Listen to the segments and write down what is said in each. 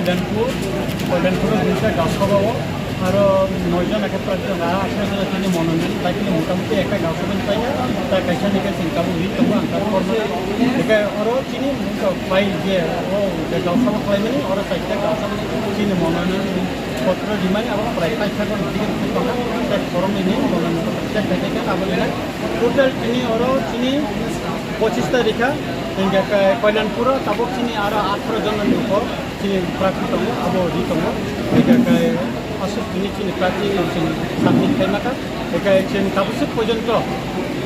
কল্যাণপুরের দুইটা গাঁওসভাও আরও 9জন একেপ্রার্থী রাহা আসলে তিনি মনোনয়ন তাই মোটামুটি একটা গাঁওসভা পাই তাই কাইসা নিকে চিন্তাবো তবু আঙ্কার করবে এখানে আরও চিনি পাই যে ও গাঁওসভা খাইমানি আরও 4টা গাঁওসভা চিনি মনোনয়ন পত্র দিমানি আবার প্রায় পাইসাগর দিকে তাই ফরম এনে মনোনয়ন খাইতে আবেদন টোটাল চিনি আরও চিনি 25 তারিখা কল্যাণপুর তাবক চিনি আরও 18 জন উপর চিনি প্রার্থী দङ अब दङ আসল চিনি প্রার্থী সাবমিট খাইমাকা এখানে চিনি তাবসে পর্যন্ত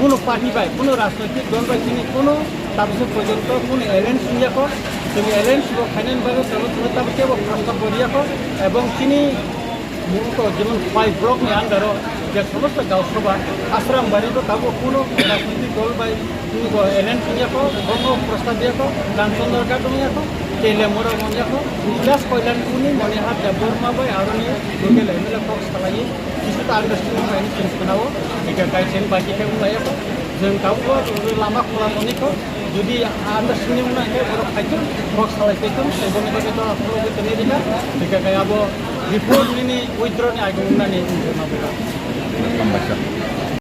কোনো পার্টি বাই কোনো রাজনৈতিক দল বাই চিনি কোনো তাবসে পর্যন্ত কোনো এলায়েন্স নিয়াকো চিনি এলায়েন্স ফাইনান্স ভাবে তাবকে প্রস্তাব করিয়াকো এবং চিনি যেমন 5 ব্লকনি আন্ডারও যে সমস্ত গাঁওসভা আশ্রম বাড়িতে তাবো কোনো রাজনৈতিক দল বাই এলায়েন্স নিয়াকো কোনো প্রস্তাব দিয়াকো কাঞ্চন দরকার দঙিয়াকো তেলে মোড়া মনিয়াকো জাস্ট কল্যাণপুরनि মনিহাট দেববর্मा बाय आरनि लोकेल एमएलए फक्स खालायो बिसोर आन्डारस्टेन्डिं बायनि चेन्ज खालामो एका गाइसेन बाकिखौ बुंलायाखौ जों गावबो लामा खालामनायखौ जुदि आन्डारस्टेन्डिं उनायखाय बर' खायथों फक्स खालायफैथों सेबनि बागैथ' आखलाव गोतोनै दिखा एका गायाबो रिपर्टनि उइथ्र'नि आगौ होननानै बुंनो नागिरा